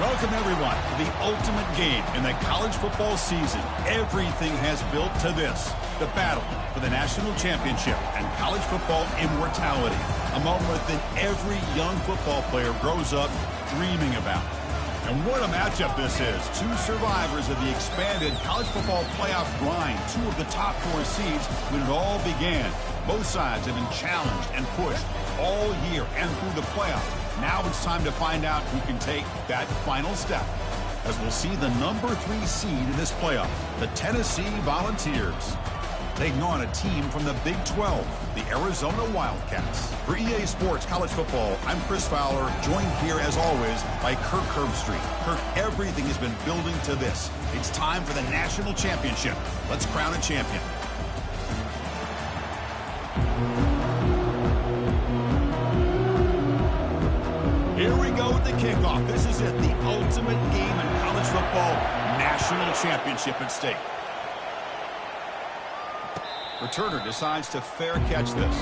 Welcome, everyone, to the ultimate game in the college football season. Everything has built to this, the battle for the national championship and college football immortality, a moment that every young football player grows up dreaming about. And what a matchup this is. Two survivors of the expanded college football playoff grind, two of the top four seeds when it all began. Both sides have been challenged and pushed all year and through the playoff. Now it's time to find out who can take that final step, as we'll see the number 3 seed in this playoff, the Tennessee Volunteers, taking on a team from the Big 12, the Arizona Wildcats. For EA Sports College Football, I'm Chris Fowler, joined here as always by Kirk Herbstreit. Kirk, everything has been building to this. It's time for the national championship. Let's crown a champion. Here we go with the kickoff. This is it, the ultimate game in college football, national championship at stake. Returner decides to fair catch this.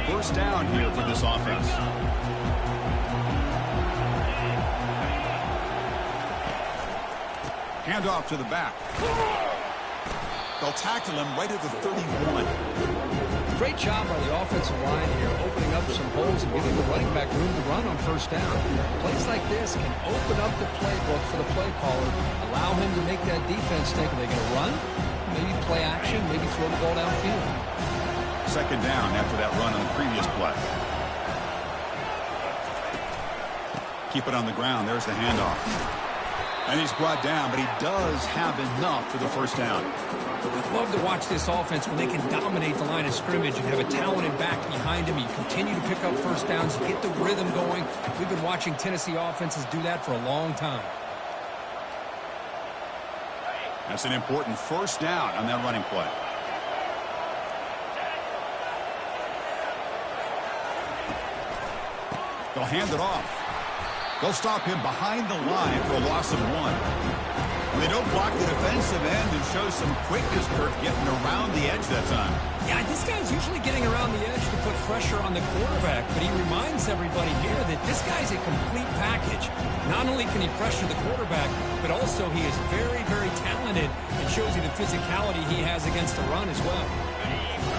First down here for this offense. Handoff to the back. They'll tackle him right at the 31. Great job by the offensive line here, opening up some holes and giving the running back room to run on first down. Plays like this can open up the playbook for the play caller, allow him to make that defense think, are they going to run? Maybe play action, maybe throw the ball downfield. Second down after that run on the previous play. Keep it on the ground. There's the handoff. And he's brought down, but he does have enough for the first down. I'd love to watch this offense when they can dominate the line of scrimmage and have a talented back behind him. You continue to pick up first downs, you get the rhythm going. We've been watching Tennessee offenses do that for a long time. That's an important first down on that running play. They'll hand it off. They'll stop him behind the line for a loss of 1. And they don't block the defensive end and show some quickness, Kirk, getting around the edge that time. Yeah, this guy's usually getting around the edge to put pressure on the quarterback, but he reminds everybody here that this guy's a complete package. Not only can he pressure the quarterback, but also he is very, very talented and shows you the physicality he has against the run as well.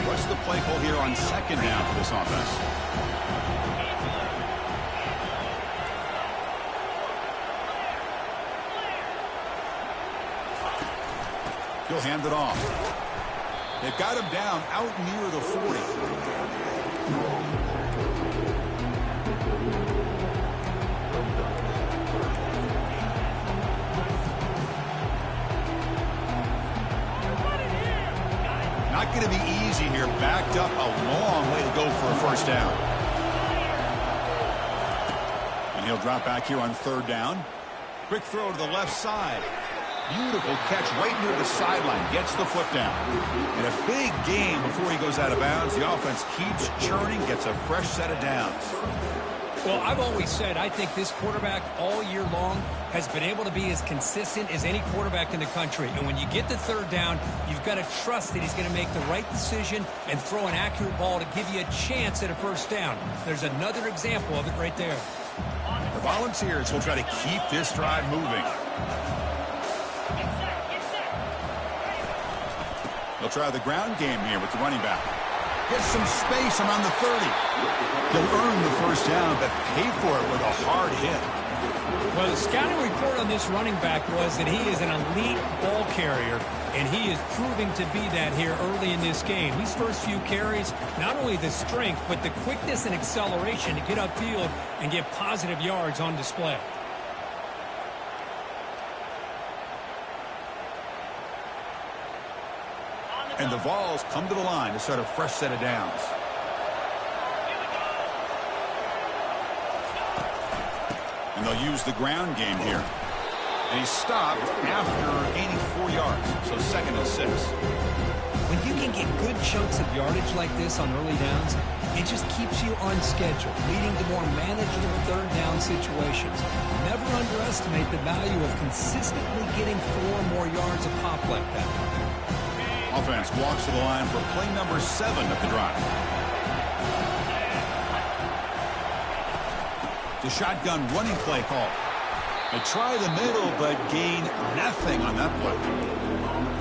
What's the play call here on second down for this offense? He'll hand it off. They've got him down out near the 40. Not going to be easy here. Backed up a long way to go for a first down. And he'll drop back here on third down. Quick throw to the left side. Beautiful catch right near the sideline. Gets the foot down. And a big game before he goes out of bounds. The offense keeps churning, gets a fresh set of downs. Well, I've always said I think this quarterback all year long has been able to be as consistent as any quarterback in the country. And when you get the third down, you've got to trust that he's going to make the right decision and throw an accurate ball to give you a chance at a first down. There's another example of it right there. The Volunteers will try to keep this drive moving. They'll try the ground game here with the running back. Gets some space around the 30. He'll earn the first down, but pay for it with a hard hit. Well, the scouting report on this running back was that he is an elite ball carrier, and he is proving to be that here early in this game. These first few carries, not only the strength, but the quickness and acceleration to get upfield and get positive yards on display. And the Vols come to the line to start a fresh set of downs. And they'll use the ground game here. And he's stopped after gaining 4 yards. So 2nd and 6. When you can get good chunks of yardage like this on early downs, it just keeps you on schedule, leading to more manageable third down situations. Never underestimate the value of consistently getting 4 more yards a pop like that. Offense walks to the line for play number 7 of the drive. The shotgun running play call. They try the middle, but gain nothing on that play.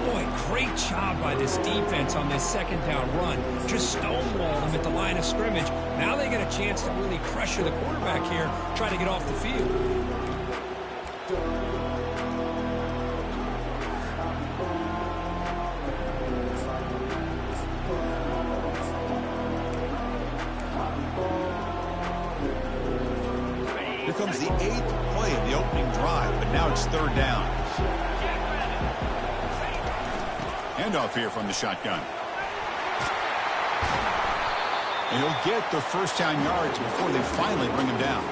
Boy, great job by this defense on this second down run. Just stonewall them at the line of scrimmage. Now they get a chance to really pressure the quarterback here, try to get off the field. Here comes the 8th play of the opening drive, but now it's third down. Handoff here from the shotgun. And he'll get the first down yards before they finally bring him down.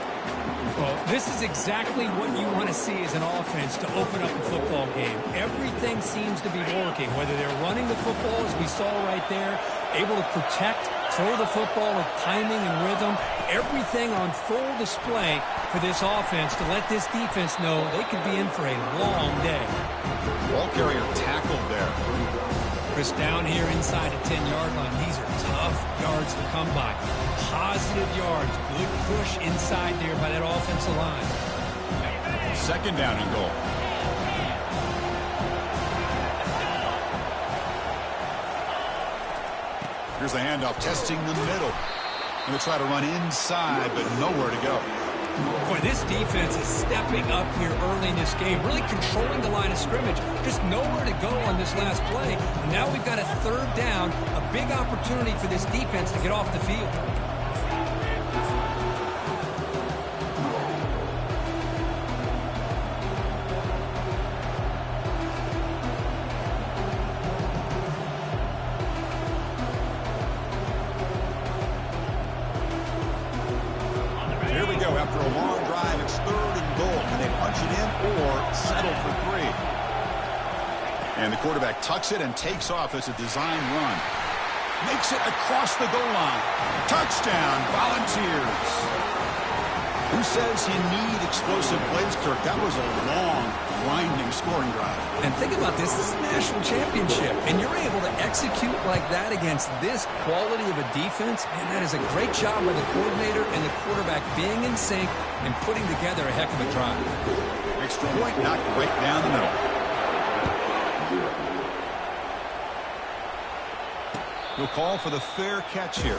Well, this is exactly what you want to see as an offense to open up a football game. Everything seems to be working, whether they're running the football, as we saw right there, able to protect, throw the football with timing and rhythm. Everything on full display for this offense to let this defense know they could be in for a long day. Ball carrier tackled there. Chris, down here inside the 10-yard line, these are tough yards to come by. Positive yards, good push inside there by that offensive line. Second down and goal. Here's the handoff, testing the middle. Going to try to run inside, but nowhere to go. Boy, this defense is stepping up here early in this game, really controlling the line of scrimmage. Just nowhere to go on this last play. And now we've got a third down, a big opportunity for this defense to get off the field. After a long drive, it's third and goal. Can they punch it in or settle for 3? And the quarterback tucks it and takes off as a design run. Makes it across the goal line. Touchdown, Volunteers. Who says you need explosive plays, Kirk? That was a long, grinding scoring drive. And think about this. This is a national championship, and you're able to execute like that against this quality of a defense, and that is a great job by the coordinator and the quarterback being in sync and putting together a heck of a drive. Extra point knocked right down the middle. He'll call for the fair catch here.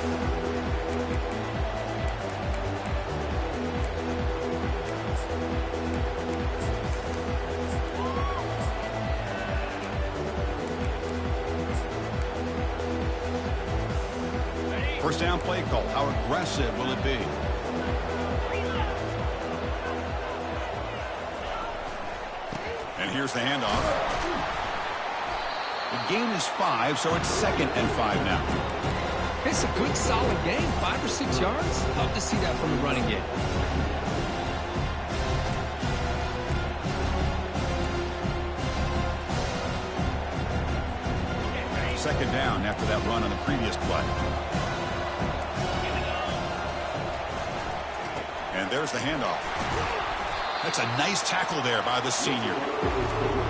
First down play call. How aggressive will it be? And here's the handoff. The gain is 5, so it's 2nd and 5 now. It's a good, solid game. 5 or 6 yards. Love to see that from the running game. Second down after that run on the previous play. And there's the handoff. That's a nice tackle there by the senior.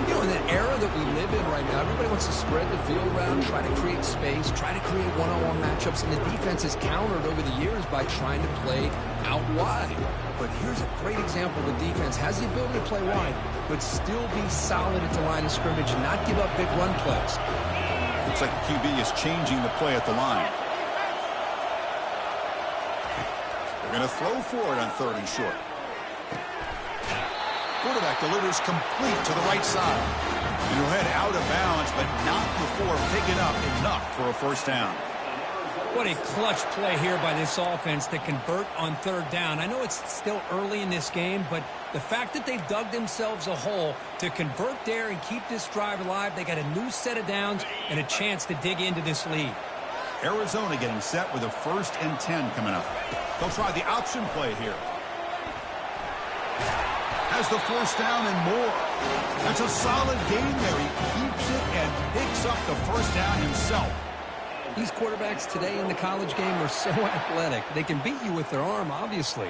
You know, in that era that we live in right now, everybody wants to spread the field around, try to create space, try to create one-on-one matchups, and the defense has countered over the years by trying to play out wide. But here's a great example. The defense has the ability to play wide, but still be solid at the line of scrimmage and not give up big run plays. Looks like the QB is changing the play at the line. They're going to throw for it on 3rd and short. Quarterback delivers complete to the right side. And he'll head out of bounds, but not before picking up enough for a first down. What a clutch play here by this offense to convert on 3rd down. I know it's still early in this game, but the fact that they've dug themselves a hole to convert there and keep this drive alive, they got a new set of downs and a chance to dig into this lead. Arizona getting set with a 1st and 10 coming up. They'll try the option play here. has the first down and more. That's a solid gain there. He keeps it and picks up the first down himself. These quarterbacks today in the college game are so athletic. They can beat you with their arm, obviously.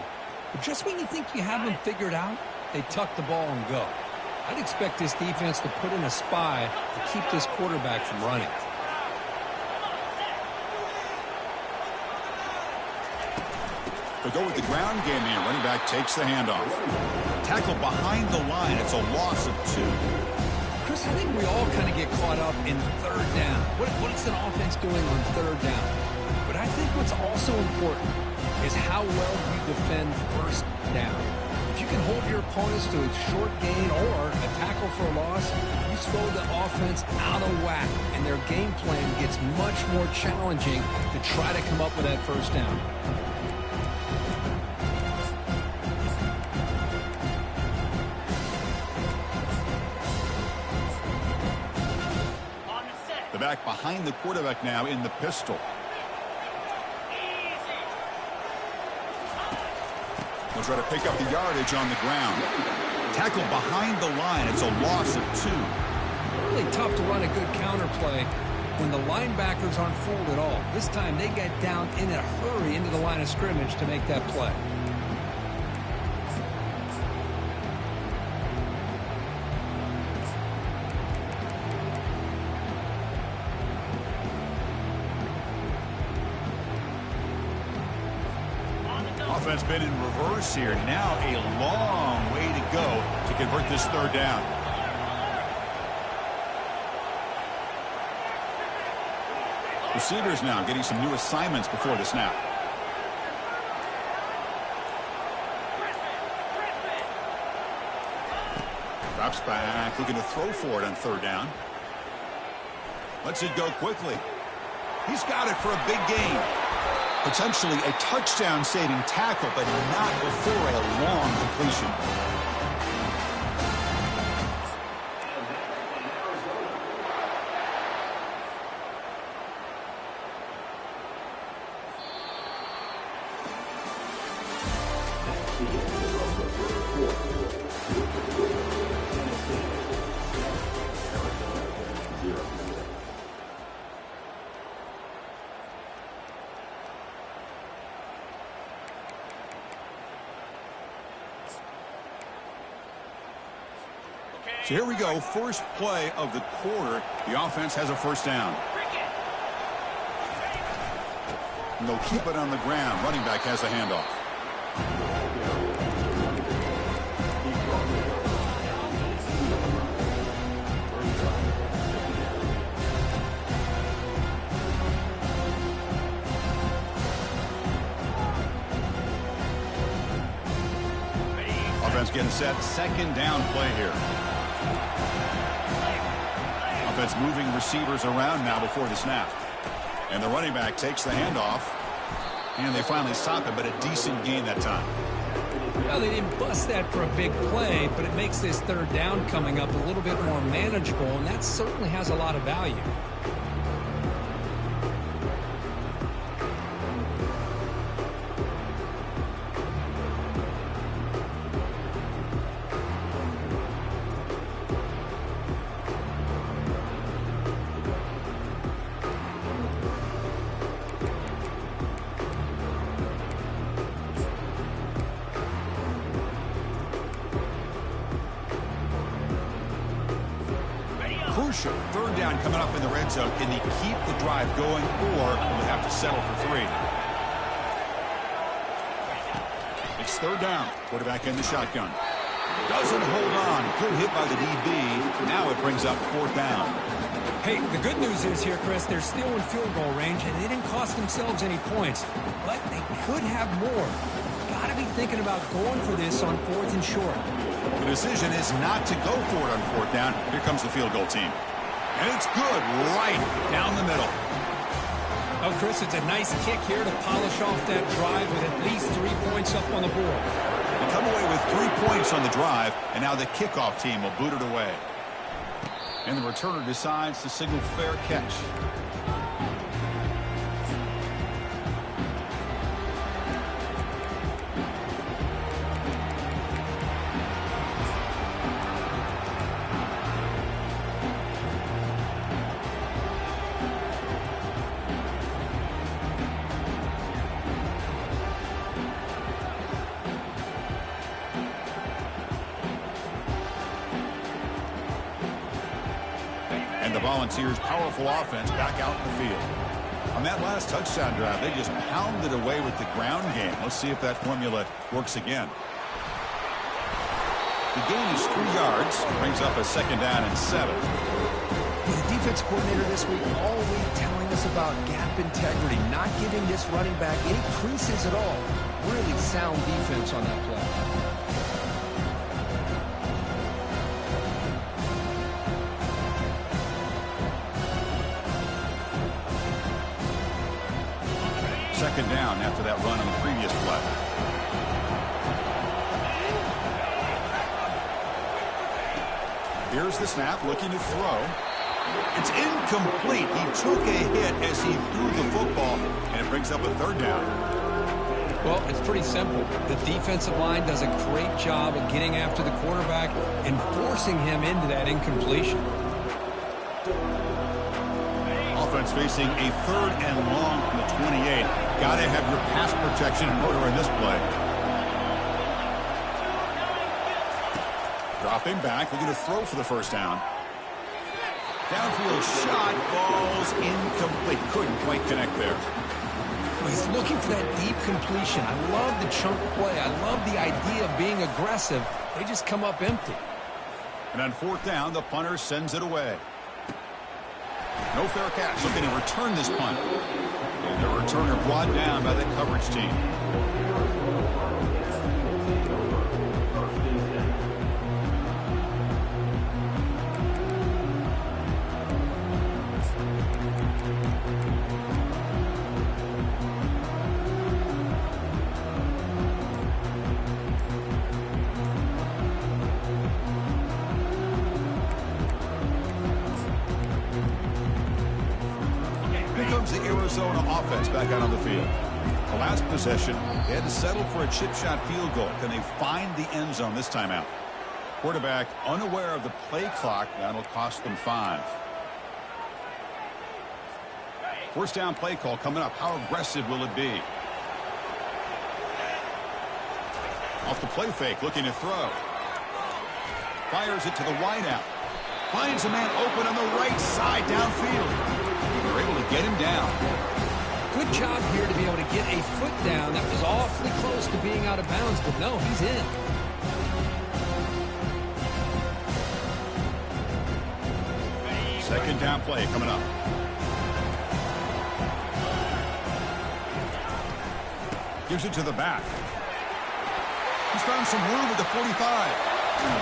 But just when you think you have them figured out, they tuck the ball and go. I'd expect this defense to put in a spy to keep this quarterback from running. They go with the ground game here. Running back takes the handoff. Tackle behind the line. It's a loss of 2. Chris, I think we all kind of get caught up in third down. What's an offense doing on third down? But I think what's also important is how well you defend first down. If you can hold your opponents to a short gain or a tackle for a loss, you throw the offense out of whack, and their game plan gets much more challenging to try to come up with that first down. The back behind the quarterback now in the pistol. They'll try to pick up the yardage on the ground. Tackle behind the line. It's a loss of 2. Really tough to run a good counter play when the linebackers aren't fooled at all. This time they get down in a hurry into the line of scrimmage to make that play. Offense been in reverse here. Now a long way to go to convert this third down. Receivers now getting some new assignments before the snap. Drops back, looking to throw for it on third down. Lets it go quickly. He's got it for a big gain. Potentially a touchdown-saving tackle, but not before a long completion. So here we go, first play of the quarter. The offense has a first down. And they'll keep it on the ground. Running back has the handoff. Offense getting set, second down play here. Offense moving receivers around now before the snap. And the running back takes the handoff. And they finally stop it, but a decent gain that time. Well, they didn't bust that for a big play, but it makes this third down coming up a little bit more manageable, and that certainly has a lot of value. Crucial. Third down coming up in the red zone. Can they keep the drive going, or will they have to settle for 3? It's third down. Quarterback in the shotgun. Doesn't hold on. Good hit by the DB. Now it brings up fourth down. Hey, the good news is here, Chris, they're still in field goal range, and they didn't cost themselves any points. But they could have more. Got to be thinking about going for this on 4th and short. The decision is not to go for it on fourth down. Here comes the field goal team. And it's good right down the middle. Oh, Chris, it's a nice kick here to polish off that drive with at least 3 points up on the board. They come away with 3 points on the drive, and now the kickoff team will boot it away. And the returner decides to signal fair catch. the Volunteers' powerful offense back out in the field. On that last touchdown drive, they just pounded away with the ground game. Let's see if that formula works again. The gain is 3 yards. Brings up a 2nd down and 7. The defense coordinator this week all week telling us about gap integrity, not giving this running back any creases at all. Really sound defense on that play. Second down after that run on the previous play. Here's the snap, looking to throw. It's incomplete. He took a hit as he threw the football, and it brings up a 3rd down. Well, it's pretty simple. The defensive line does a great job of getting after the quarterback and forcing him into that incompletion. Offense facing a 3rd and long from the 28. Got to have your pass protection in order in this play. Dropping back, looking to throw for the 1st down. Downfield shot falls incomplete. Couldn't quite connect there. He's looking for that deep completion. I love the chunk play. I love the idea of being aggressive. They just come up empty. And on 4th down, the punter sends it away. No fair catch. Looking to return this punt. And the returner brought down by the coverage team. The Arizona offense back out on the field. The last possession, they had to settle for a chip shot field goal. Can they find the end zone this time out? Quarterback unaware of the play clock. That'll cost them 5. 1st down play call coming up. How aggressive will it be? Off the play fake, looking to throw. Fires it to the wideout. Finds a man open on the right side downfield. They're able to get him down. Good job here to be able to get a foot down. That was awfully close to being out of bounds, but no, he's in. Second down play coming up. Gives it to the back. He's found some room at the 45.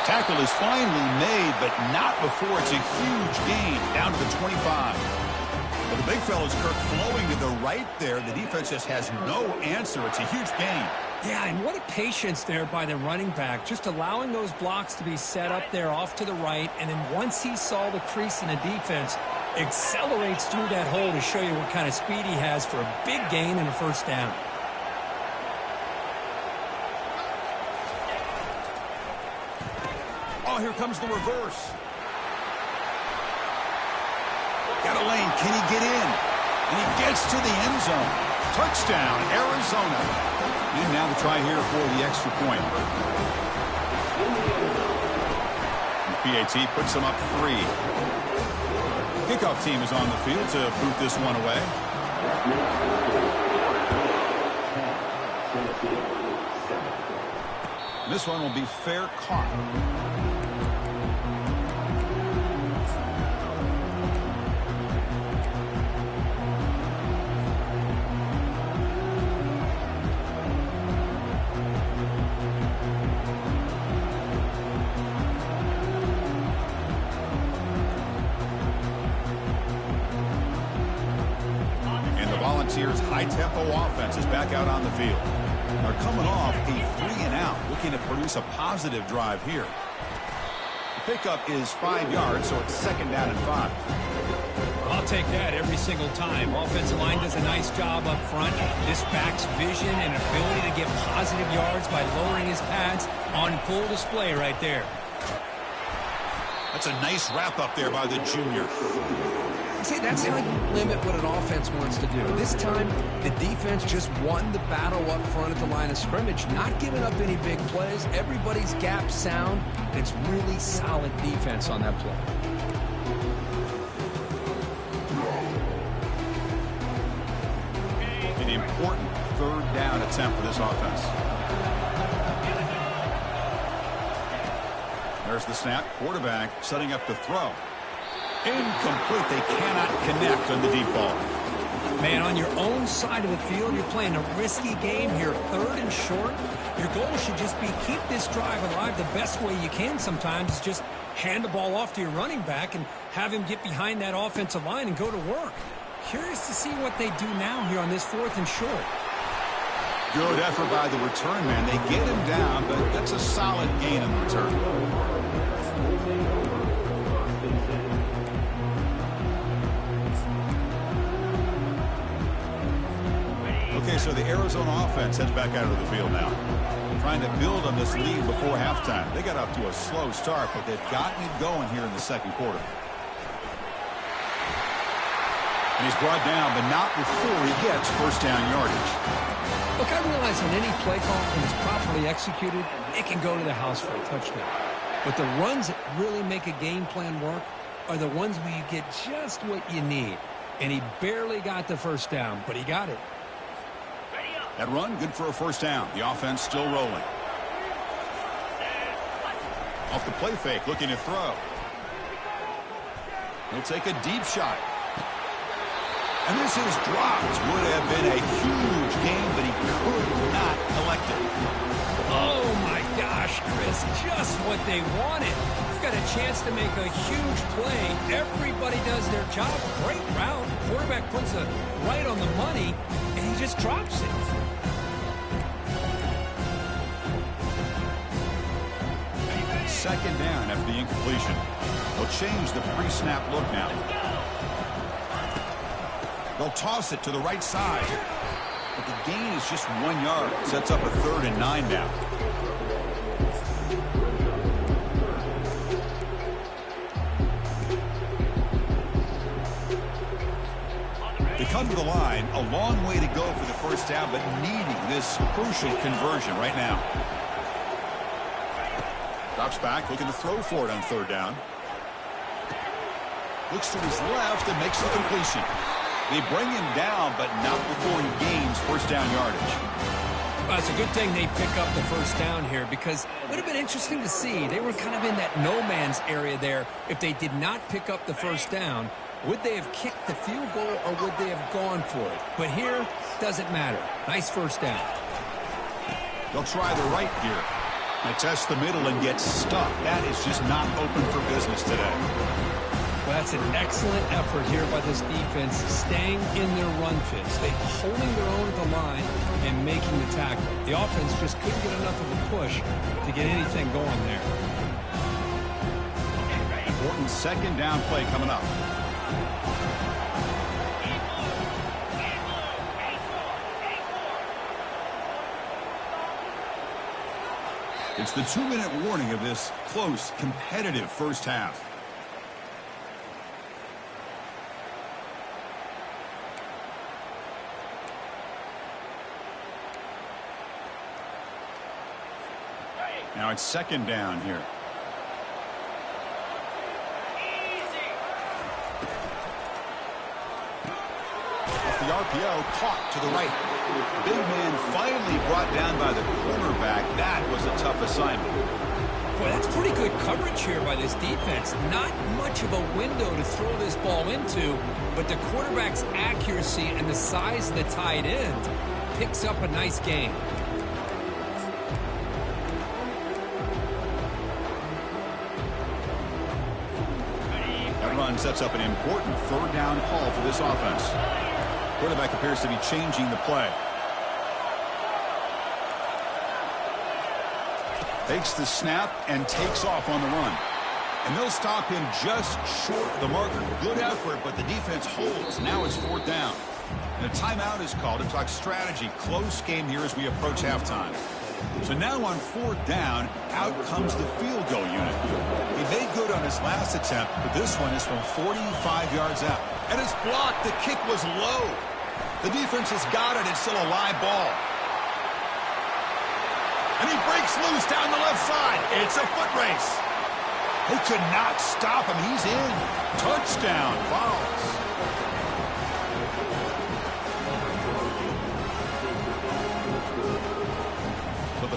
Tackle is finally made, but not before it's a huge gain down to the 25. Well, the big fella's Kirk flowing to the right there. The defense just has no answer. It's a huge gain. Yeah, and what a patience there by the running back. Just allowing those blocks to be set up there off to the right. And then once he saw the crease in the defense, accelerates through that hole to show you what kind of speed he has for a big gain and a 1st down. Oh, here comes the reverse. Got a lane. Can he get in? And he gets to the end zone. Touchdown, Arizona. And now the try here for the extra point. The PAT puts them up 3. Kickoff team is on the field to boot this one away. This one will be fair caught. Volunteers' high-tempo offense is back out on the field. They're coming off a 3-and-out, looking to produce a positive drive here. The pickup is 5 yards, so it's 2nd down and 5. I'll take that every single time. Offensive line does a nice job up front. This back's vision and ability to get positive yards by lowering his pads on full display right there. That's a nice wrap up there by the junior. See, that's how you limit what an offense wants to do. This time, the defense just won the battle up front at the line of scrimmage, not giving up any big plays. Everybody's gap sound. It's really solid defense on that play. important third down attempt for this offense. There's the snap. Quarterback setting up the throw. Incomplete. They cannot connect on the deep ball. Man, on your own side of the field, you're playing a risky game here, third and short. Your goal should just be keep this drive alive the best way you can sometimes. Is just hand the ball off to your running back and have him get behind that offensive line and go to work. Curious to see what they do now here on this 4th and short. Good effort by the return man. They get him down, but that's a solid gain in the return. Okay, so the Arizona offense heads back out of the field now. Trying to build on this lead before halftime. They got off to a slow start, but they've gotten it going here in the second quarter. And he's brought down, but not before he gets first down yardage. Look, I realize on any play call, when it's properly executed, it can go to the house for a touchdown. But the runs that really make a game plan work are the ones where you get just what you need. And he barely got the first down, but he got it. That run, good for a first down. The offense still rolling. Off the play fake, looking to throw. He'll take a deep shot. And this is dropped. Would have been a huge game, but he could not collect it. Oh, my gosh, Chris. Just what they wanted. You've got a chance to make a huge play. Everybody does their job. Great route. Quarterback puts it right on the money, and he just drops it. Second down after the incompletion. They'll change the pre-snap look now. They'll toss it to the right side. But the gain is just 1 yard. Sets up a 3rd and 9 now. They come to the line. A long way to go for the first down, but needing this crucial conversion right now. Drops back, looking to throw for it on 3rd down. Looks to his left and makes the completion. They bring him down, but not before he gains first down yardage. Well, it's a good thing they pick up the first down here because it would have been interesting to see. They were kind of in that no man's area there. If they did not pick up the first down, would they have kicked the field goal or would they have gone for it? But here, doesn't matter. Nice first down. They'll try the right here. They test the middle and get stuck. That is just not open for business today. Well, that's an excellent effort here by this defense, staying in their run fits. They holding their own at the line and making the tackle. The offense just couldn't get enough of a push to get anything going there. Important second down play coming up. It's the 2-minute warning of this close, competitive first half. Now it's second down here. Off the RPO, caught to the right. Big man finally brought down by the cornerback. That was a tough assignment. Boy, that's pretty good coverage here by this defense. Not much of a window to throw this ball into, but the quarterback's accuracy and the size of the tight end picks up a nice gain. That run sets up an important third down call for this offense. Quarterback appears to be changing the play. Takes the snap and takes off on the run. And they'll stop him just short of the marker. Good effort, but the defense holds. Now it's 4th down. And a timeout is called to talk strategy. Close game here as we approach halftime. So now on 4th down, out comes the field goal unit. He made good on his last attempt, but this one is from 45 yards out. And it's blocked. The kick was low. The defense has got it. It's still a live ball. And he breaks loose down the left side. It's a foot race. They could not stop him. He's in. Touchdown, Vols.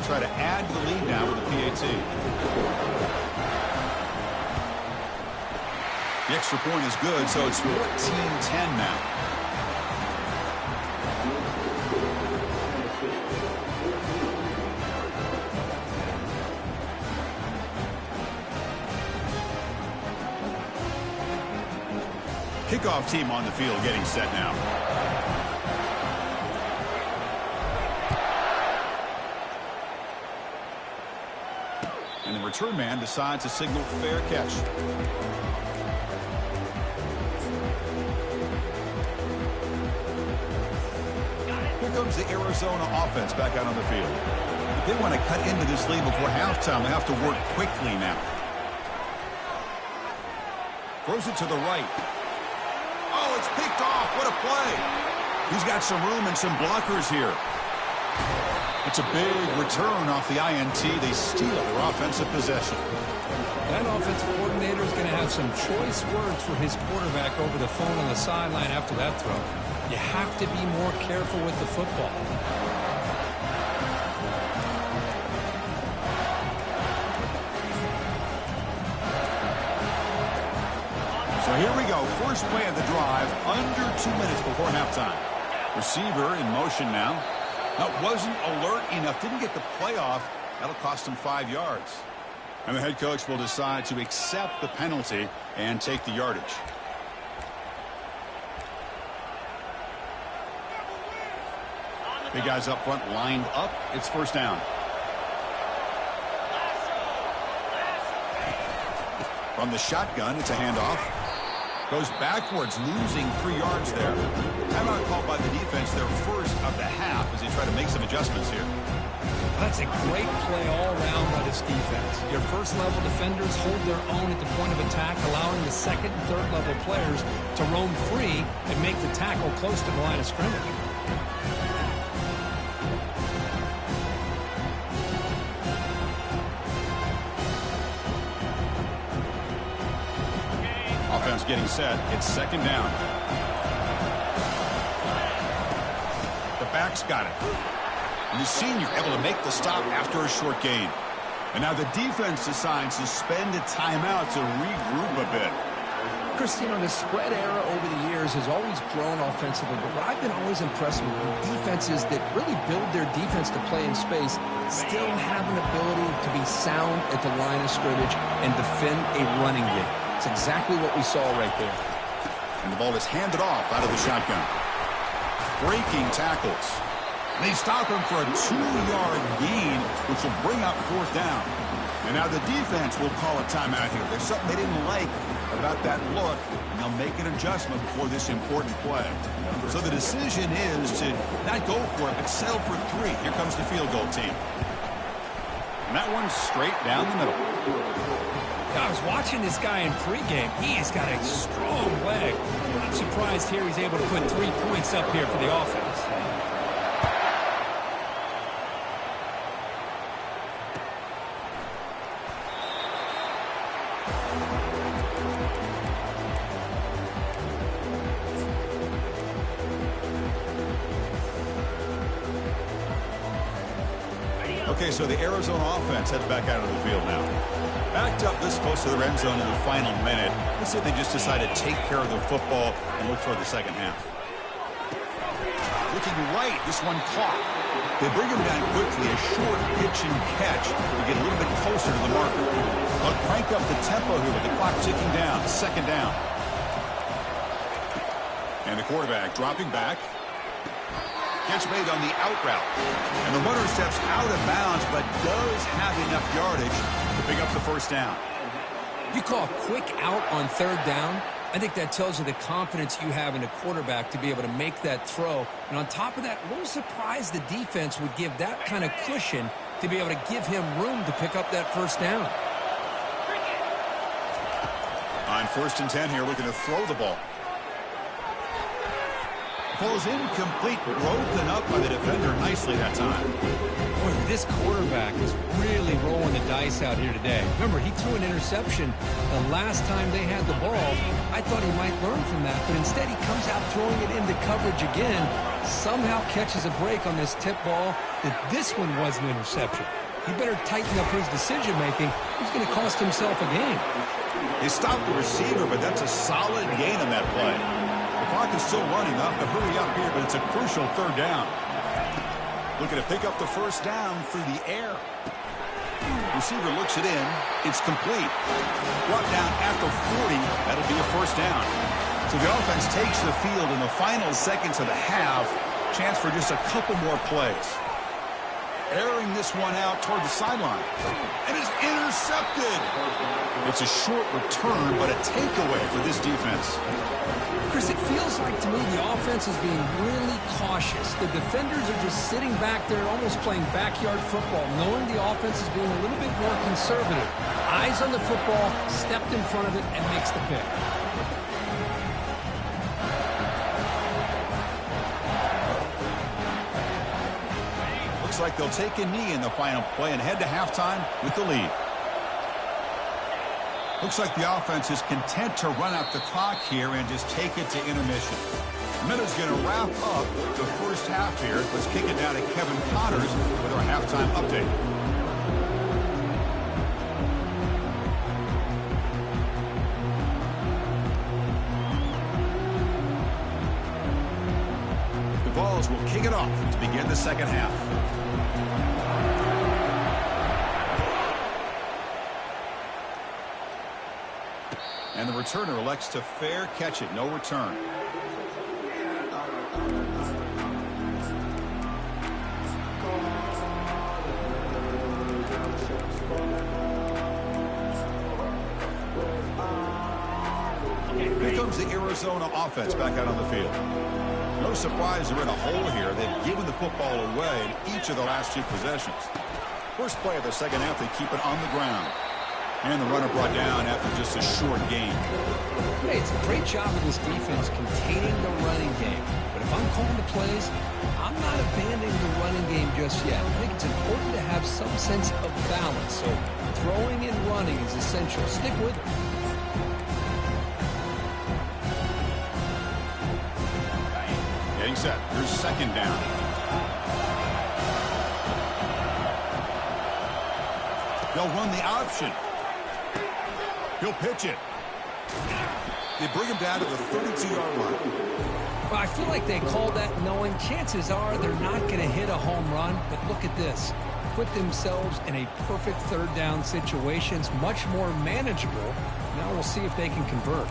try to add to the lead now with the PAT. The extra point is good, so it's 14-10 now. Kickoff team on the field getting set now. And the return man decides to signal fair catch. Here comes the Arizona offense back out on the field. If they want to cut into this lead before halftime, they have to work quickly now. Throws it to the right. Oh, it's picked off. What a play. He's got some room and some blockers here. It's a big return off the INT. They steal their offensive possession. That offensive coordinator is going to have some choice words for his quarterback over the phone on the sideline after that throw. You have to be more careful with the football. So here we go. First play of the drive, under 2 minutes before halftime. Receiver in motion now. That wasn't alert enough. Didn't get the play off. That'll cost him 5 yards. And the head coach will decide to accept the penalty and take the yardage. Big guys up front lined up. It's first down. From the shotgun, it's a handoff. Goes backwards, losing 3 yards there. Timeout called by the defense, their first of the half, as they try to make some adjustments here. That's a great play all around by this defense. Your first-level defenders hold their own at the point of attack, allowing the second and third-level players to roam free and make the tackle close to the line of scrimmage. Offense getting set. It's second down. The back's got it. And the senior able to make the stop after a short gain. And now the defense decides to spend a timeout to regroup a bit. Chris, you know, the spread era over the years has always grown offensively, but what I've been always impressed with defenses that really build their defense to play in space still have an ability to be sound at the line of scrimmage and defend a running game. It's exactly what we saw right there. And the ball is handed off out of the shotgun. Breaking tackles. They stop him for a 2-yard gain, which will bring up fourth down. And now the defense will call a timeout here. There's something they didn't like about that look, and they'll make an adjustment before this important play. So the decision is to not go for it, but settle for 3. Here comes the field goal team. And that one's straight down the middle. I was watching this guy in pregame. He has got a strong leg. I'm surprised here he's able to put 3 points up here for the offense. Okay, so the Arizona offense heads back out of the field now. Backed up this close to the red zone in the final minute. Let's say they just decide to take care of the football and look toward the second half. Looking right, this one caught. They bring him down quickly, a short pitch and catch to get a little bit closer to the marker. They'll crank up the tempo here with the clock ticking down. Second down. And the quarterback dropping back. Catch made on the out route. And the runner steps out of bounds, but does have enough yardage to pick up the first down. You call a quick out on third down. I think that tells you the confidence you have in a quarterback to be able to make that throw. And on top of that, a little surprised the defense would give that kind of cushion to be able to give him room to pick up that first down. On 1st and 10 here, looking to throw the ball. Falls incomplete, broken up by the defender nicely that time. Boy, this quarterback is really rolling the dice out here today. Remember, he threw an interception the last time they had the ball. I thought he might learn from that, but instead he comes out throwing it into coverage again. Somehow catches a break on this tip ball that this one was an interception. He better tighten up his decision-making. He's going to cost himself a game. They stopped the receiver, but that's a solid gain on that play. The clock is still running. They'll have to hurry up here, but it's a crucial third down. Looking to pick up the first down through the air. Receiver looks it in. It's complete. Brought down after 40. That'll be a first down. So the offense takes the field in the final seconds of the half. Chance for just a couple more plays. Airing this one out toward the sideline. And is intercepted. It's a short return, but a takeaway for this defense. Chris, it feels like to me the offense is being really cautious. The defenders are just sitting back there almost playing backyard football, knowing the offense is being a little bit more conservative. Eyes on the football, stepped in front of it, and makes the pick. Looks like they'll take a knee in the final play and head to halftime with the lead. Looks like the offense is content to run out the clock here and just take it to intermission. Miller's going to wrap up the first half here. Let's kick it down to Kevin Connors with our halftime update. The Vols will kick it off to begin the second half. And the returner elects to fair catch it. No return. Here comes the Arizona offense back out on the field. No surprise they're in a hole here. They've given the football away in each of the last two possessions. First play of the second half, they keep it on the ground. And the runner brought down after just a short gain. Hey, it's a great job of this defense containing the running game. But if I'm calling the plays, I'm not abandoning the running game just yet. I think it's important to have some sense of balance. So throwing and running is essential. Stick with it. Getting set. Here's second down. They'll run the option. He'll pitch it. They bring him down to the 32-yard line. Well, I feel like they called that knowing chances are they're not going to hit a home run. But look at this. Put themselves in a perfect third down situation. It's much more manageable. Now we'll see if they can convert.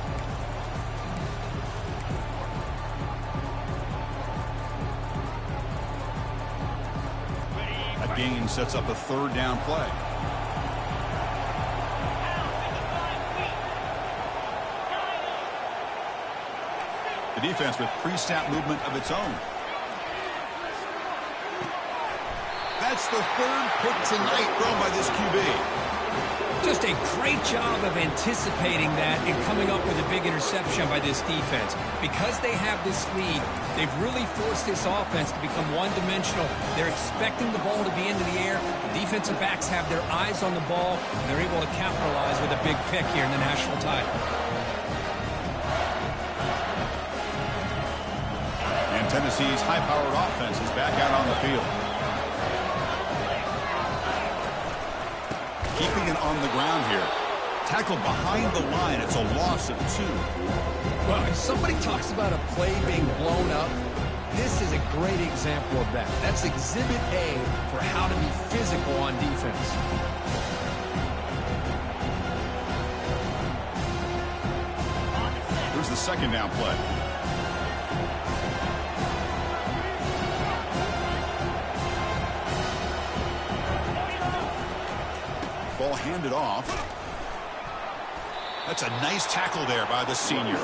A gain sets up a third down play. The defense with pre-snap movement of its own. That's the third pick tonight thrown by this QB. Just a great job of anticipating that and coming up with a big interception by this defense. Because they have this lead, they've really forced this offense to become one-dimensional. They're expecting the ball to be into the air. The defensive backs have their eyes on the ball, and they're able to capitalize with a big pick here in the national title. And Tennessee's high-powered offense is back out on the field. Keeping it on the ground here. Tackled behind the line. It's a loss of 2. Well, if somebody talks about a play being blown up, this is a great example of that. That's Exhibit A for how to be physical on defense. Here's the second down play. Ball handed off. That's a nice tackle there by the senior.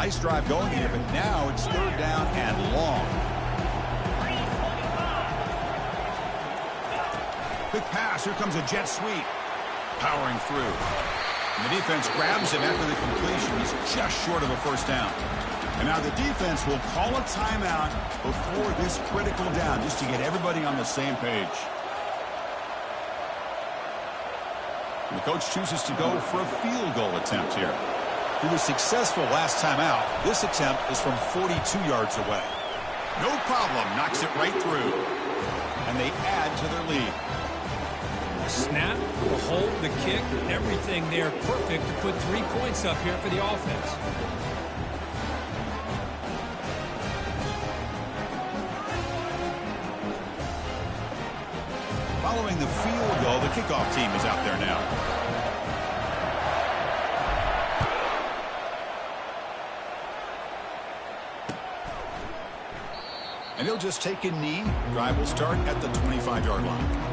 Nice drive going here, but now it's third down and long. Quick pass. Here comes a jet sweep. Powering through. And the defense grabs him after the completion. He's just short of a first down. And now the defense will call a timeout before this critical down, just to get everybody on the same page. And the coach chooses to go for a field goal attempt here. He was successful last time out. This attempt is from 42 yards away. No problem. Knocks it right through. And they add to their lead. Snap, the hold, the kick, everything there perfect to put 3 points up here for the offense. Following the field goal, the kickoff team is out there now. And he'll just take a knee. Drive will start at the 25-yard line.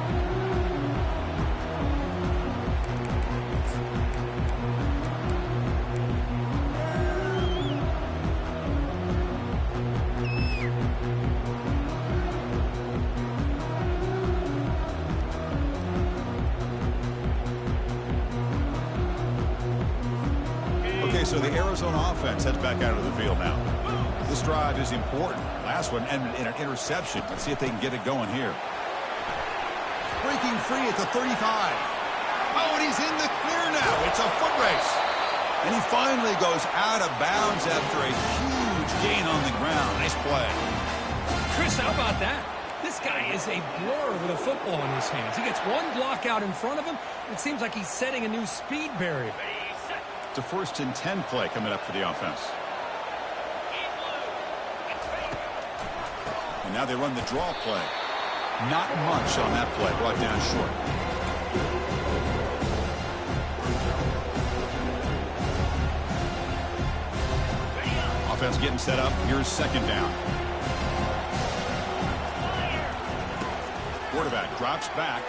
So the Arizona offense heads back out of the field now. This drive is important. Last one ended in an interception. Let's see if they can get it going here. Breaking free at the 35. Oh, and he's in the clear now. It's a foot race. And he finally goes out of bounds after a huge gain on the ground. Nice play. Chris, how about that? This guy is a blur with a football in his hands. He gets one block out in front of him. It seems like he's setting a new speed barrier. It's a 1st and 10 play coming up for the offense. And now they run the draw play. Not much on that play. Brought down short. Offense getting set up. Here's 2nd down. Quarterback drops back.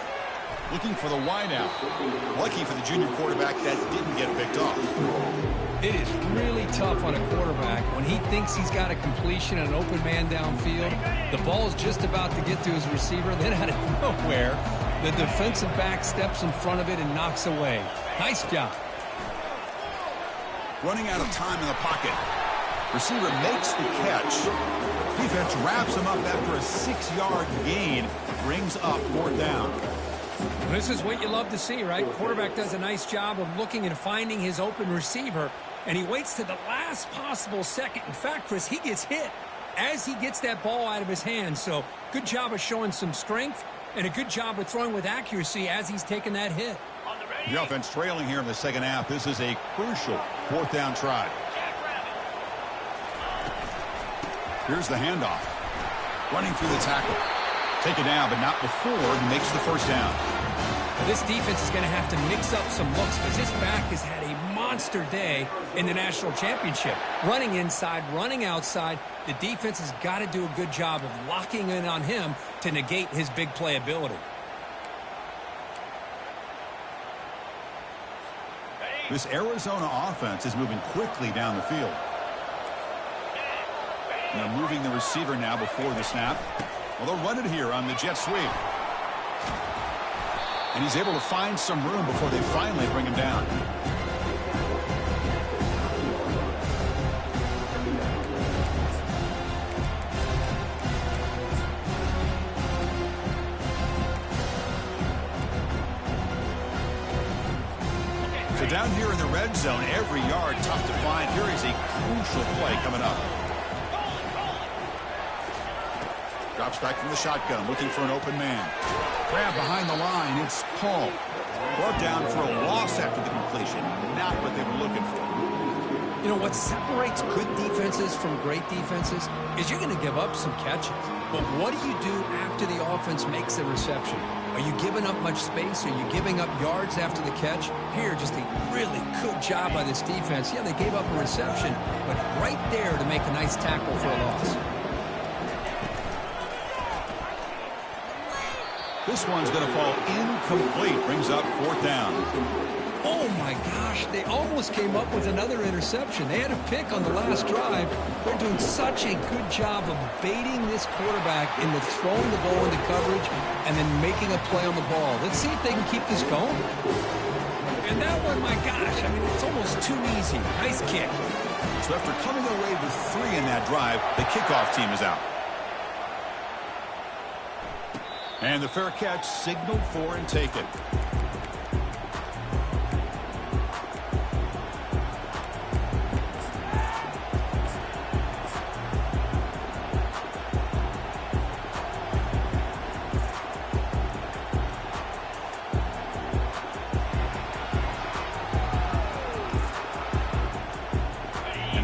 Looking for the wideout. Lucky for the junior quarterback that didn't get picked off. It is really tough on a quarterback when he thinks he's got a completion and an open man downfield. The ball's just about to get to his receiver. Then out of nowhere, the defensive back steps in front of it and knocks away. Nice job. Running out of time in the pocket. Receiver makes the catch. Defense wraps him up after a 6-yard gain. Brings up 4th down. This is what you love to see, right? Quarterback does a nice job of looking and finding his open receiver, and he waits to the last possible second. In fact, Chris, he gets hit as he gets that ball out of his hands. So good job of showing some strength and a good job of throwing with accuracy as he's taking that hit. The offense trailing here in the second half. This is a crucial 4th down try. Here's the handoff. Running through the tackle. Take it down, but not before he makes the first down. Now, this defense is going to have to mix up some looks because this back has had a monster day in the national championship. Running inside, running outside. The defense has got to do a good job of locking in on him to negate his big play ability. This Arizona offense is moving quickly down the field. Now moving the receiver now before the snap. Well, they'll run it here on the jet sweep. And he's able to find some room before they finally bring him down. So down here in the red zone, every yard tough to find. Here is a crucial play coming up. Drops back from the shotgun, looking for an open man. Grab behind the line, it's Paul. Brought down for a loss after the completion. Not what they were looking for. You know, what separates good defenses from great defenses is you're going to give up some catches. But what do you do after the offense makes the reception? Are you giving up much space? Are you giving up yards after the catch? Here, just a really good job by this defense. Yeah, they gave up a reception, but right there to make a nice tackle for a loss. This one's going to fall incomplete. Brings up 4th down. Oh, my gosh. They almost came up with another interception. They had a pick on the last drive. They're doing such a good job of baiting this quarterback into throwing the ball into coverage and then making a play on the ball. Let's see if they can keep this going. And that one, my gosh, I mean, it's almost too easy. Nice kick. So after coming away with 3 in that drive, the kickoff team is out. And the fair catch signaled for and taken.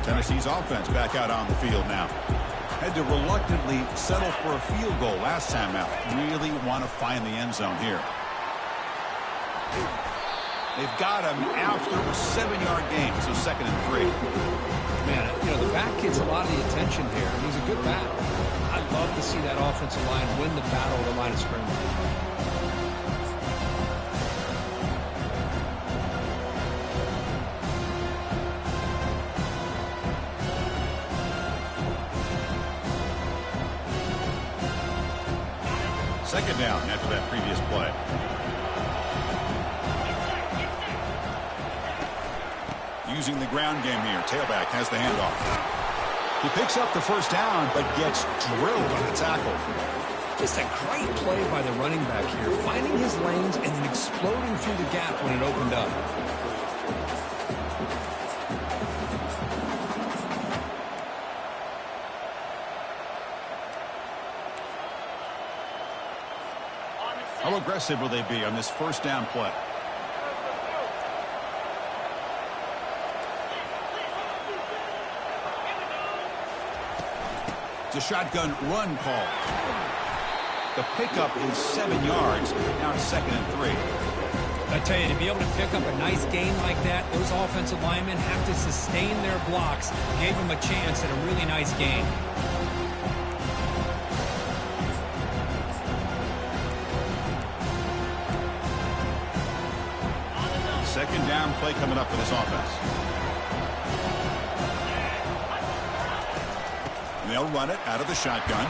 Tennessee's offense back out on the field now. Had to reluctantly settle for a field goal last time out. Really want to find the end zone here. They've got him after a 7-yard gain, so 2nd and 3. Man, you know, the back gets a lot of the attention here. He's a good back. I'd love to see that offensive line win the battle of the line of scrimmage. Second down after that previous play. Using the ground game here. Tailback has the handoff. He picks up the 1st down, but gets drilled on the tackle. Just a great play by the running back here, finding his lanes and then exploding through the gap when it opened up. How aggressive will they be on this 1st down play? It's a shotgun run call. The pickup is 7 yards. Now it's 2nd and 3. I tell you, to be able to pick up a nice gain like that, those offensive linemen have to sustain their blocks. Gave them a chance at a really nice gain. Second down play coming up for this offense. And they'll run it out of the shotgun.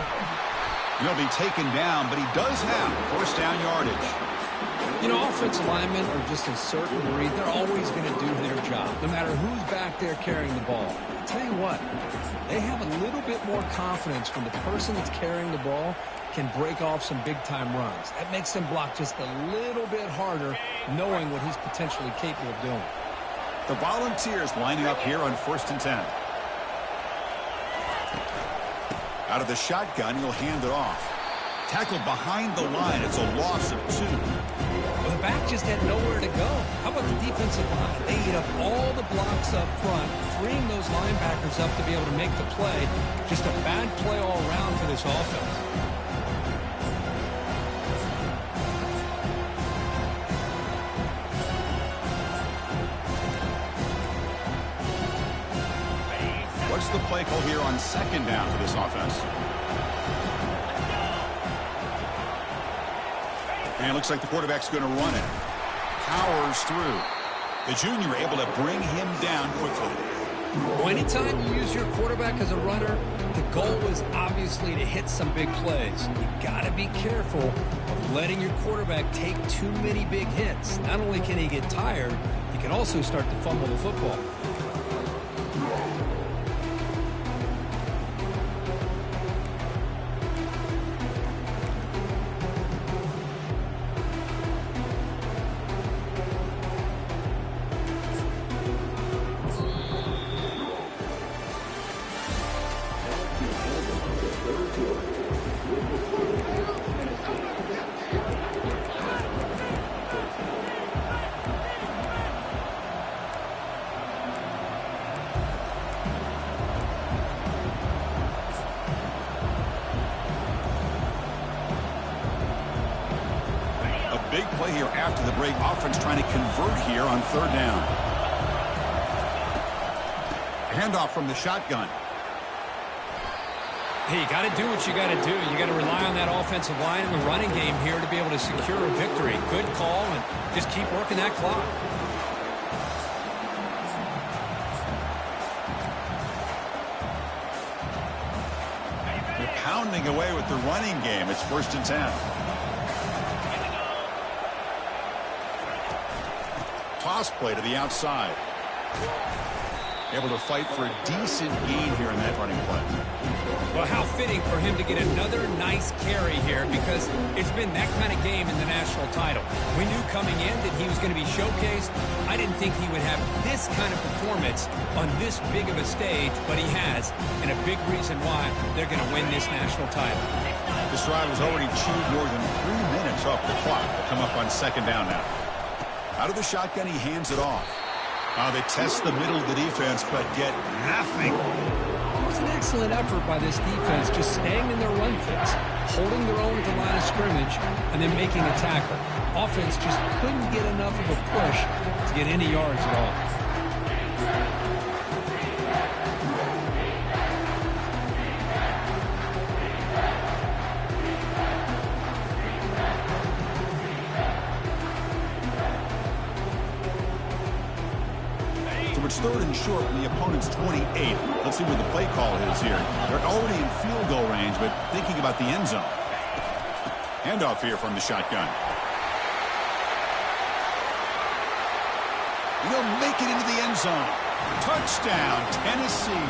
He'll be taken down, but he does have 1st down yardage. You know, offensive linemen are just a certain breed. They're always going to do their job, no matter who's back there carrying the ball. I'll tell you what, they have a little bit more confidence when the person that's carrying the ball can break off some big-time runs. That makes them block just a little bit harder, knowing what he's potentially capable of doing. The Volunteers lining up here on 1st and 10. Out of the shotgun, he'll hand it off. Tackled behind the line. It's a loss of 2. Well, the back just had nowhere to go. How about the defensive line? They ate up all the blocks up front, freeing those linebackers up to be able to make the play. Just a bad play all around for this offense. What's the play call here on 2nd down for this offense? And it looks like the quarterback's going to run it. Powers through. The junior able to bring him down quickly. Well, anytime you use your quarterback as a runner, the goal is obviously to hit some big plays. You got to be careful of letting your quarterback take too many big hits. Not only can he get tired, he can also start to fumble the football. Big play here after the break. Offense trying to convert here on 3rd down. Handoff from the shotgun. Hey, you got to do what you got to do. You got to rely on that offensive line and the running game here to be able to secure a victory. Good call, and just keep working that clock. They're pounding away with the running game. It's 1st and 10. Toss play to the outside. Able to fight for a decent gain here in that running play. Well, how fitting for him to get another nice carry here, because it's been that kind of game in the national title. We knew coming in that he was going to be showcased. I didn't think he would have this kind of performance on this big of a stage, but he has, and a big reason why they're going to win this national title. This drive has already chewed more than 3 minutes off the clock to come up on 2nd down now. Out of the shotgun, he hands it off. They test the middle of the defense, but get nothing. It was an excellent effort by this defense, just staying in their run fits, holding their own at the line of scrimmage, and then making a tackle. Offense just couldn't get enough of a push to get any yards at all. It's 3rd and short from the opponent's 28. Let's see what the play call is here. They're already in field goal range, but thinking about the end zone. Handoff here from the shotgun. They'll make it into the end zone. Touchdown, Tennessee.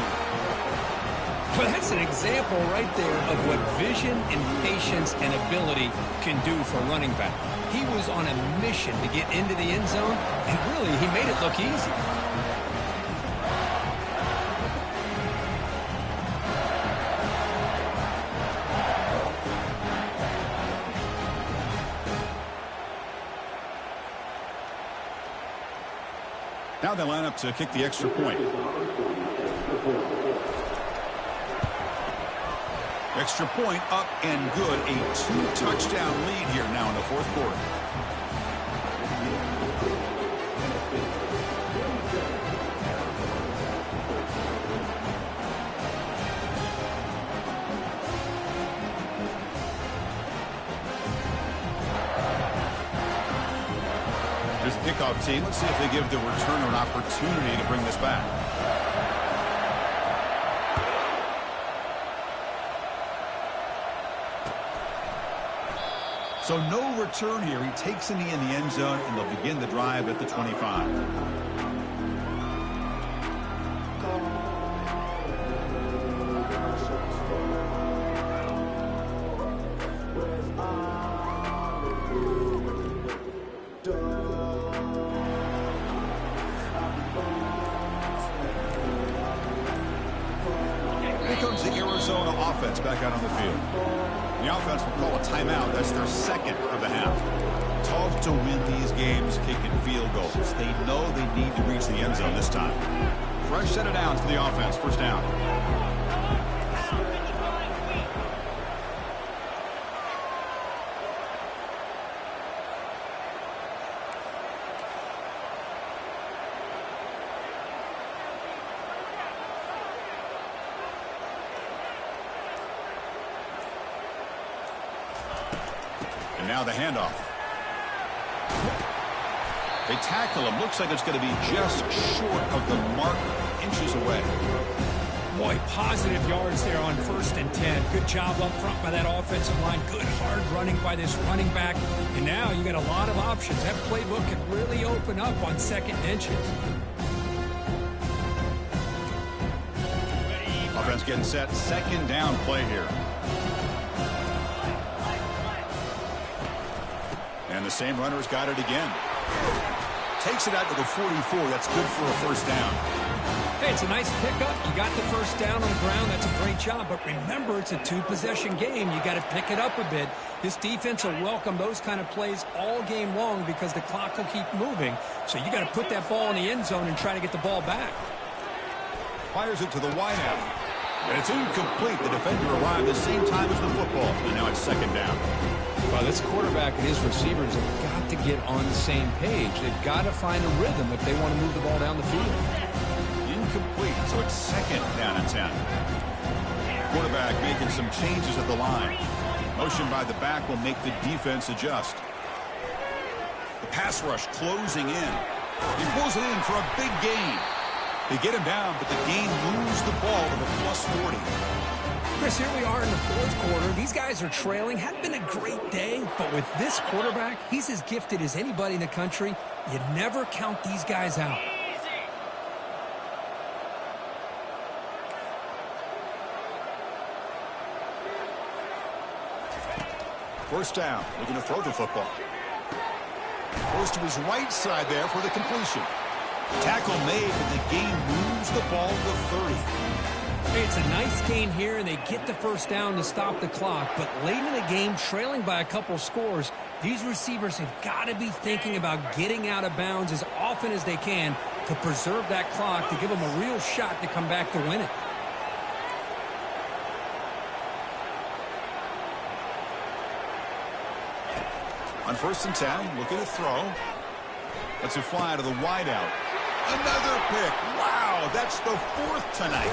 Well, that's an example right there of what vision and patience and ability can do for a running back. He was on a mission to get into the end zone, and really, he made it look easy. Now they line up to kick the extra point. Extra point up and good. A 2-touchdown lead here now in the 4th quarter. This kickoff team, let's see if they give the returner an opportunity to bring this back. So no return here. He takes a knee in the end zone, and they'll begin the drive at the 25. Here comes the Arizona offense back out on the field. The offense will call a timeout. That's their 2nd of the half. Tough to win these games kicking field goals. They know they need to reach the end zone this time. Fresh set of downs for the offense. 1st down. And now the handoff. They tackle him. Looks like it's going to be just short of the mark, inches away. Boy, positive yards there on 1st and 10. Good job up front by that offensive line. Good hard running by this running back. And now you got a lot of options. That playbook can really open up on 2nd and inches. Offense getting set. 2nd down play here. And the same runner's got it again. Takes it out to the 44. That's good for a 1st down. Hey, it's a nice pickup. You got the 1st down on the ground. That's a great job. But remember, it's a 2-possession game. You got to pick it up a bit. This defense will welcome those kind of plays all game long because the clock will keep moving. So you got to put that ball in the end zone and try to get the ball back. Fires it to the wideout. And it's incomplete. The defender arrived the same time as the football. And now it's 2nd down. Well, this quarterback and his receivers have got to get on the same page. They've got to find a rhythm if they want to move the ball down the field. Incomplete, so it's 2nd down and 10. Quarterback quarterback making some changes at the line. Motion by the back will make the defense adjust. The pass rush closing in. He pulls it in for a big gain. They get him down, but the game moves the ball to the +40. Chris, here we are in the fourth quarter. These guys are trailing. Hadn't been a great day, but with this quarterback, he's as gifted as anybody in the country. You never count these guys out. First down, looking to throw the football. Goes to his right side there for the completion. Tackle made, but the gain moves the ball to 30. It's a nice gain here, and they get the first down to stop the clock. But late in the game, trailing by a couple scores, these receivers have got to be thinking about getting out of bounds as often as they can to preserve that clock, to give them a real shot to come back to win it. On 1st and 10, looking to throw. Lets it fly to the wideout. Another pick. Wow, that's the 4th tonight.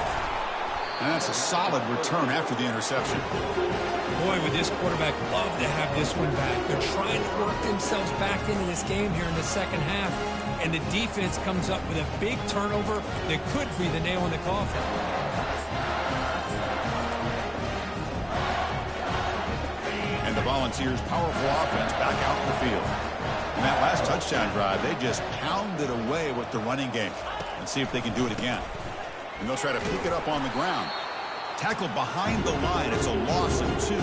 And that's a solid return after the interception. Boy, would this quarterback love to have this one back. They're trying to work themselves back into this game here in the second half. And the defense comes up with a big turnover that could be the nail in the coffin. And the Volunteers' powerful offense back out in the field. In that last touchdown drive, they just pounded away with the running game. Let's see if they can do it again. And they'll try to pick it up on the ground. Tackled behind the line. It's a loss of 2.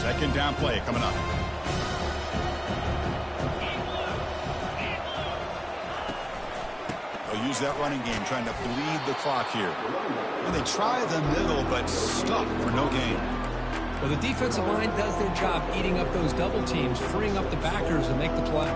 Second down play coming up. They'll use that running game, trying to bleed the clock here. And they try the middle, but stuck for no gain. Well, the defensive line does their job eating up those double teams, freeing up the backers to make the play.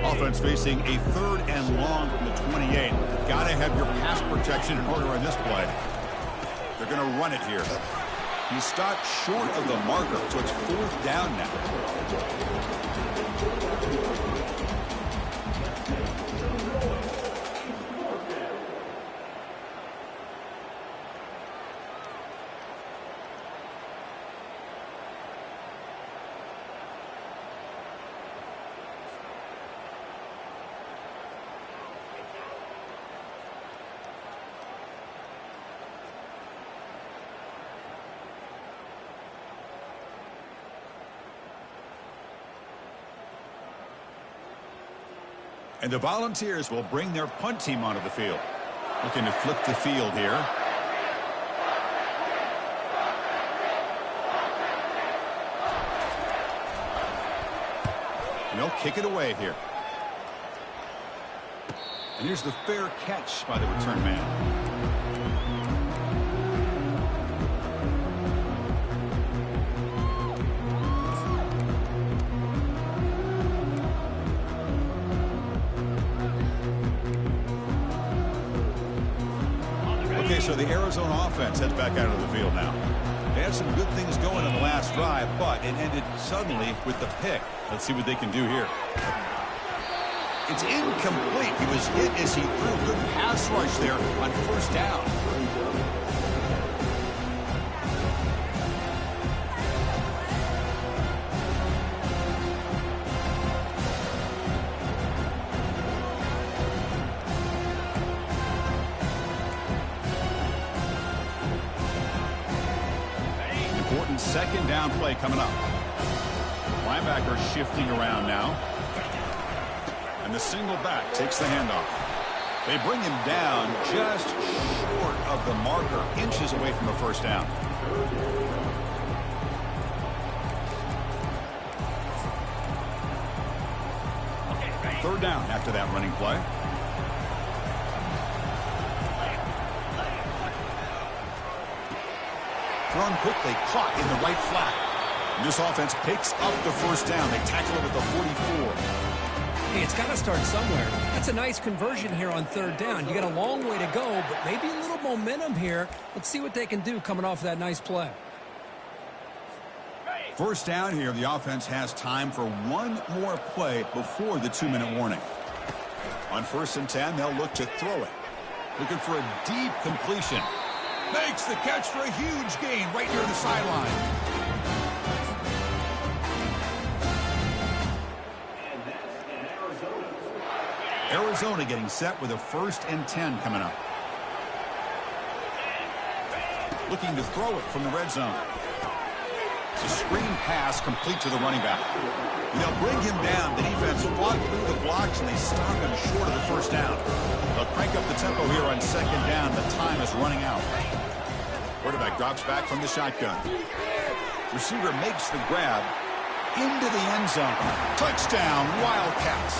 Offense facing a 3rd and long from the 28. Got to have your pass protection in order on this play. They're going to run it here. He stopped short of the marker, so it's 4th down now. And the Volunteers will bring their punt team onto the field. Looking to flip the field here. And they'll kick it away here. And here's the fair catch by the return man. Okay, so the Arizona offense heads back out of the field now. They had some good things going in the last drive, but it ended suddenly with the pick. Let's see what they can do here. It's incomplete. He was hit as he threw. Good pass rush there on 1st down. Important 2nd down play coming up. Linebacker shifting around now. And the single back takes the handoff. They bring him down just short of the marker, inches away from a 1st down. Third down after that running play. Thrown quickly, caught in the right flat. And this offense picks up the first down. They tackle it at the 44. Hey, it's got to start somewhere. That's a nice conversion here on third down. You got a long way to go, but maybe a little momentum here. Let's see what they can do coming off that nice play. First down here, the offense has time for one more play before the 2-minute warning. On 1st and 10, they'll look to throw it. Looking for a deep completion. Makes the catch for a huge gain right near the sideline. Arizona getting set with a 1st and 10 coming up. Looking to throw it from the red zone. It's a screen pass complete to the running back. And they'll bring him down. The defense fought through the blocks, and they stop him short of the first down. They'll crank up the tempo here on 2nd down. The time is running out. Quarterback drops back from the shotgun. Receiver makes the grab into the end zone. Touchdown, Wildcats.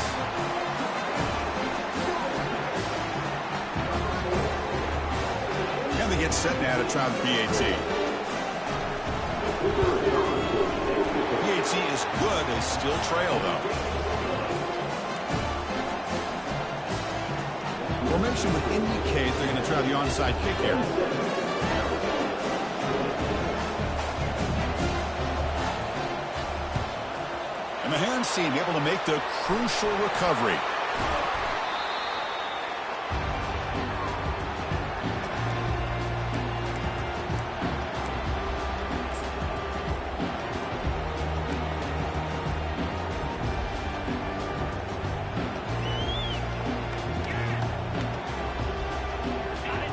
And they get set now to try the PAT. PAT is good. They still trail, though. Formation would indicate they're going to try the onside kick here. And the hands team able to make the crucial recovery.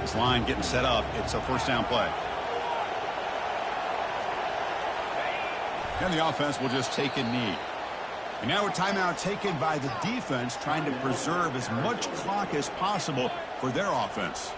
This line getting set up. It's a 1st down play. And the offense will just take a knee. And now a timeout taken by the defense, trying to preserve as much clock as possible for their offense.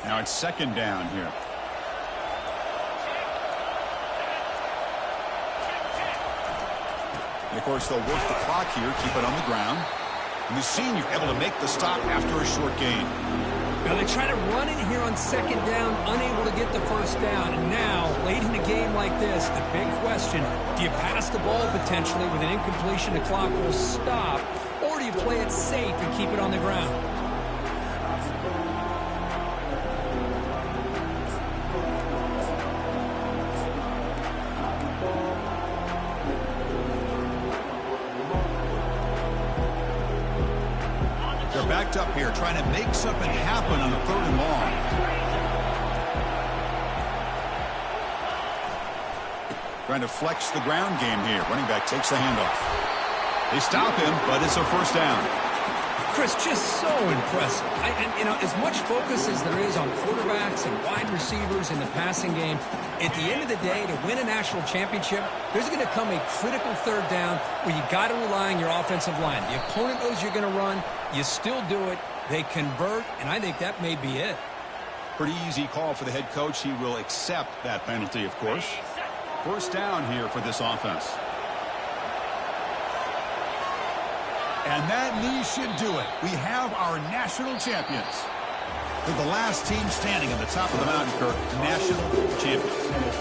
Now it's 2nd down here. And of course, they'll work the clock here, keep it on the ground. And the senior able to make the stop after a short gain. Now they try to run it here on 2nd down, unable to get the first down. And now, late in a game like this, the big question, do you pass the ball potentially with an incompletion, the clock will stop, or do you play it safe and keep it on the ground? They're backed up here, trying to make something happen on a 3rd and long. Trying to flex the ground game here. Running back takes the handoff. They stop him, but it's a 1st down. Chris, just so impressive. You know, as much focus as there is on quarterbacks and wide receivers in the passing game, at the end of the day, to win a national championship, there's going to come a critical 3rd down where you got to rely on your offensive line. The opponent knows you're going to run. You still do it. They convert, and I think that may be it. Pretty easy call for the head coach. He will accept that penalty, of course. 1st down here for this offense. And that knee should do it. We have our national champions. They're the last team standing at the top of the mountain, Kirk. National champions.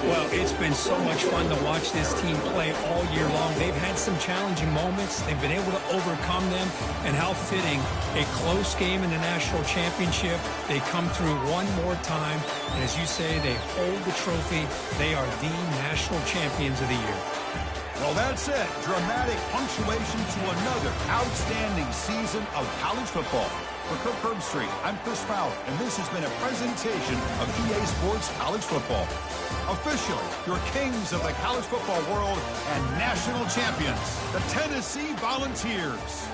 Well, it's been so much fun to watch this team play all year long. They've had some challenging moments. They've been able to overcome them. And how fitting, a close game in the national championship. They come through one more time. And as you say, they hold the trophy. They are the national champions of the year. Well, that's it. Dramatic punctuation to another outstanding season of college football. For Kirk Herbstreit, I'm Chris Fowler, and this has been a presentation of EA Sports College Football. Officially, your kings of the college football world and national champions, the Tennessee Volunteers.